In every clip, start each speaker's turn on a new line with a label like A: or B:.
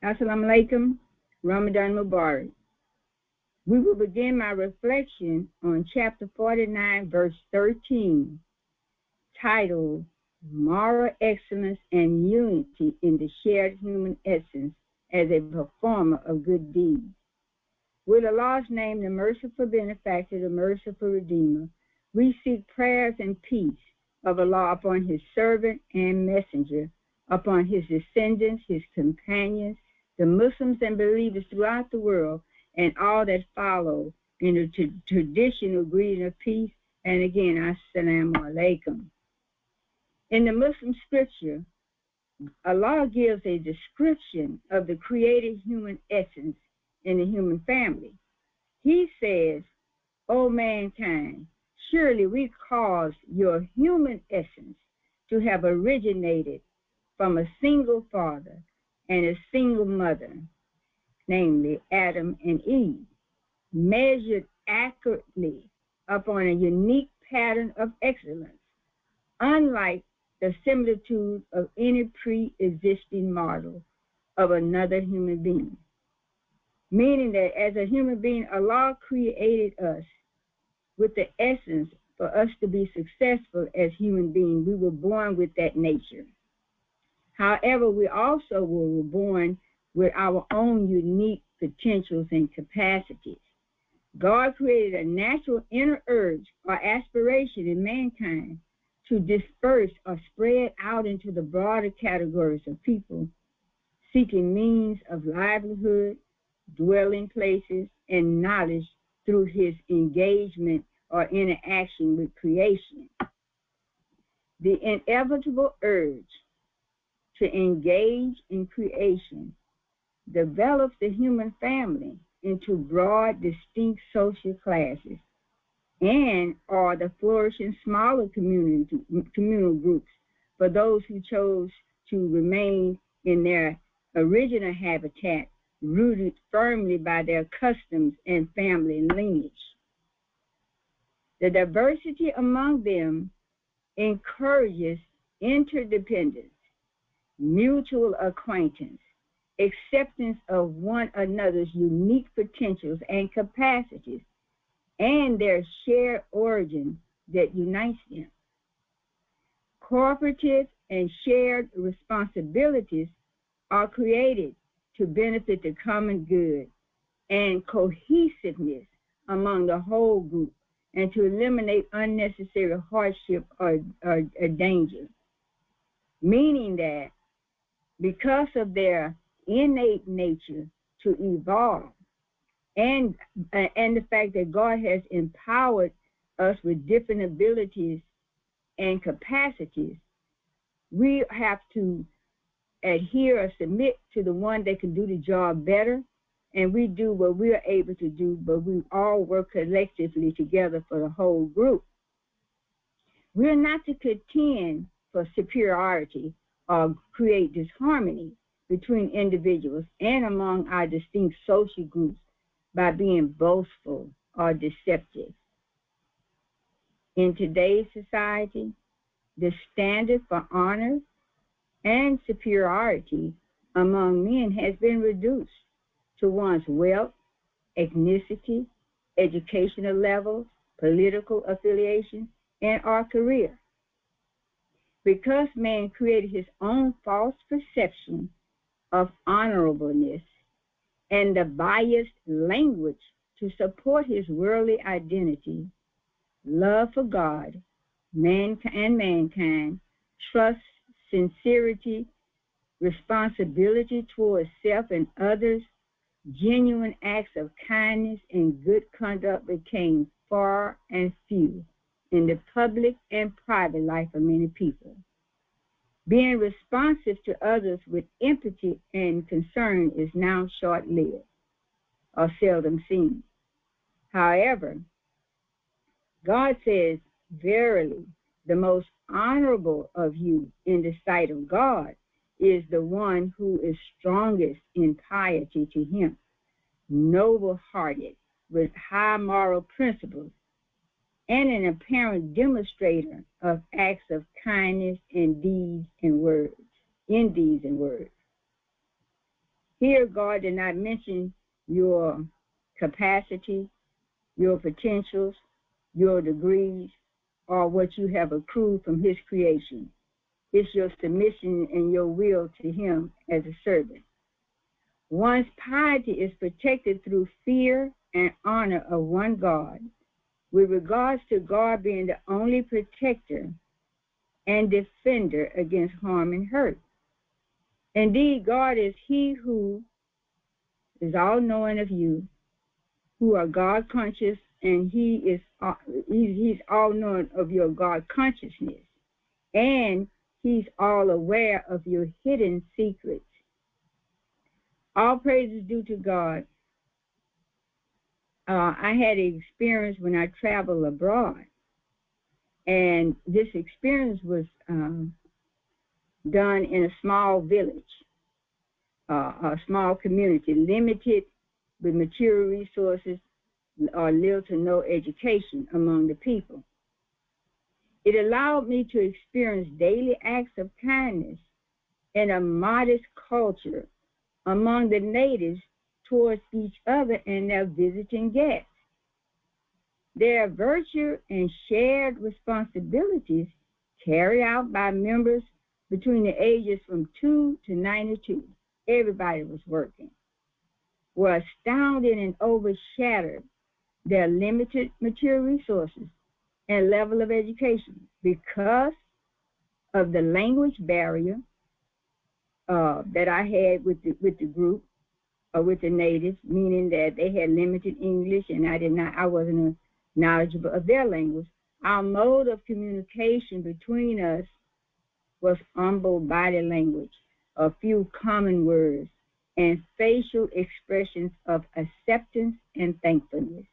A: Assalamu alaikum, Ramadan Mubarak. We will begin my reflection on chapter 49, verse 13, titled Moral Excellence and Unity in the Shared Human Essence as a Performer of Good Deeds. With Allah's name, the merciful benefactor, the merciful redeemer, we seek prayers and peace of Allah upon his servant and messenger, upon his descendants, his companions, the Muslims and believers throughout the world, and all that follow in the traditional greeting of peace. And again, Assalamu alaikum. In the Muslim scripture, Allah gives a description of the created human essence in the human family. He says, O mankind, surely we caused your human essence to have originated from a single father and a single mother, namely Adam and Eve, measured accurately upon a unique pattern of excellence, unlike the similitude of any pre-existing model of another human being. Meaning that as a human being, Allah created us with the essence for us to be successful as human beings. We were born with that nature. However, we also were born with our own unique potentials and capacities. God created a natural inner urge or aspiration in mankind to disperse or spread out into the broader categories of people seeking means of livelihood, dwelling places, and knowledge through his engagement or interaction with creation. The inevitable urge to engage in creation develops the human family into broad, distinct social classes and are the flourishing smaller communal groups for those who chose to remain in their original habitat, rooted firmly by their customs and family lineage. The diversity among them encourages interdependence, mutual acquaintance, acceptance of one another's unique potentials and capacities, and their shared origin that unites them. Cooperative and shared responsibilities are created to benefit the common good and cohesiveness among the whole group and to eliminate unnecessary hardship or danger. Meaning that because of their innate nature to evolve and the fact that God has empowered us with different abilities and capacities, we have to adhere or submit to the one that can do the job better, and we do what we are able to do, but we all work collectively together for the whole group. We're not to contend for superiority or create disharmony between individuals and among our distinct social groups by being boastful or deceptive. In today's society, the standard for honor and superiority among men has been reduced to one's wealth, ethnicity, educational levels, political affiliation, and or career. Because man created his own false perception of honorableness and the biased language to support his worldly identity, love for God, mankind, trust, sincerity, responsibility towards self and others, genuine acts of kindness and good conduct became far and few in the public and private life of many people. Being responsive to others with empathy and concern is now short-lived or seldom seen. However, God says, verily, the most honorable of you in the sight of God is the one who is strongest in piety to him, noble-hearted, with high moral principles, and an apparent demonstrator of acts of kindness in deeds and words. He Here, God did not mention your capacity, your potentials, your degrees, or what you have accrued from his creation. It's your submission and your will to him as a servant. One's piety is protected through fear and honor of one God, with regards to God being the only protector and defender against harm and hurt. Indeed, God is he who is all-knowing of you, who are God conscious, and he's all-knowing of your God consciousness, and he's all aware of your hidden secrets. All praise is due to God. I had an experience when I traveled abroad, and this experience was done in a small village, a small community, limited with material resources or little to no education among the people. It allowed me to experience daily acts of kindness in a modest culture among the natives towards each other and their visiting guests. Their virtue and shared responsibilities carried out by members between the ages from 2 to 92, everybody was working, were astounded and overshadowed their limited material resources and level of education because of the language barrier that I had with the group, with the natives, meaning that they had limited English and I wasn't knowledgeable of their language. Our mode of communication between us was humble body language, a few common words, and facial expressions of acceptance and thankfulness.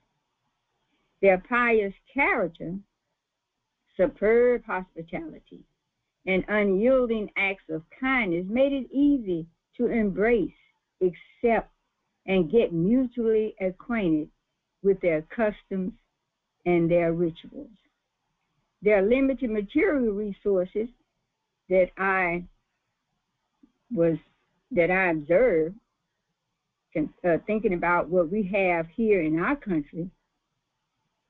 A: Their pious character, superb hospitality, and unyielding acts of kindness made it easy to embrace, accept, and get mutually acquainted with their customs and their rituals. Their limited material resources that I observed, thinking about what we have here in our country,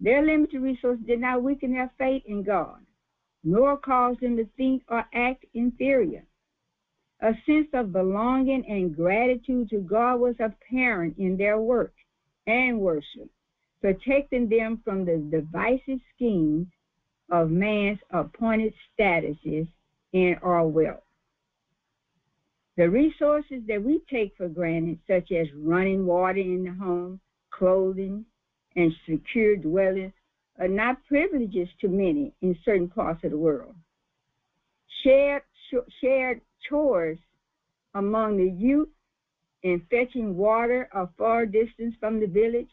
A: their limited resources did not weaken their faith in God, nor cause them to think or act inferior. A sense of belonging and gratitude to God was apparent in their work and worship, protecting them from the divisive schemes of man's appointed statuses and our wealth. The resources that we take for granted, such as running water in the home, clothing, and secure dwellings, are not privileges to many in certain parts of the world. Shared chores among the youth in fetching water a far distance from the village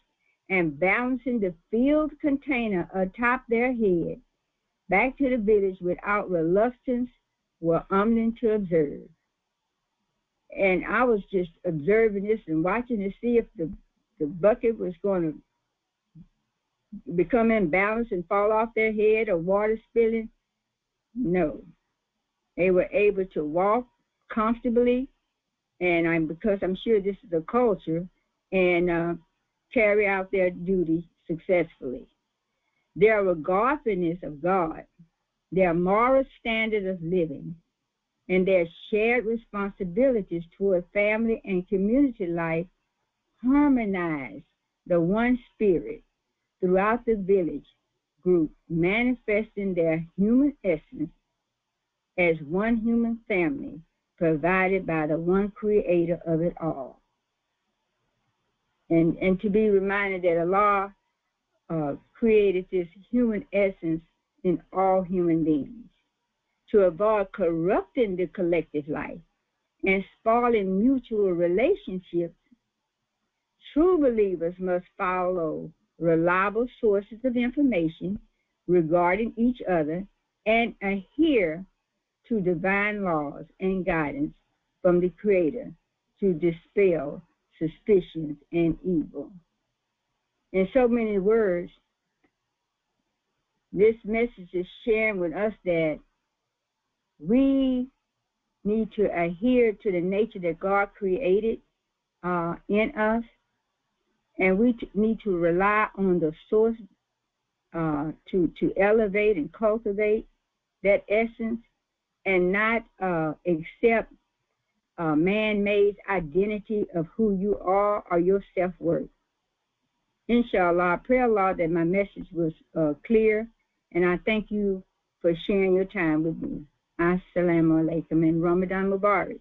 A: and balancing the filled container atop their head back to the village without reluctance were humbling to observe. And I was just observing this and watching to see if the bucket was going to become imbalanced and fall off their head or water spilling. No. They were able to walk comfortably, and because I'm sure this is a culture, and carry out their duty successfully. Their regardfulness of God, their moral standard of living, and their shared responsibilities toward family and community life harmonize the one spirit throughout the village group, manifesting their human essence as one human family provided by the one creator of it all. And to be reminded that Allah created this human essence in all human beings to avoid corrupting the collective life and spoiling mutual relationships. True believers must follow reliable sources of information regarding each other and adhere to divine laws and guidance from the Creator to dispel suspicions and evil. In so many words, this message is sharing with us that we need to adhere to the nature that God created in us, and we need to rely on the source to elevate and cultivate that essence, and not accept man-made identity of who you are or your self-worth. Inshallah, I pray Allah that my message was clear, and I thank you for sharing your time with me. Assalamu alaikum and Ramadan Mubarak.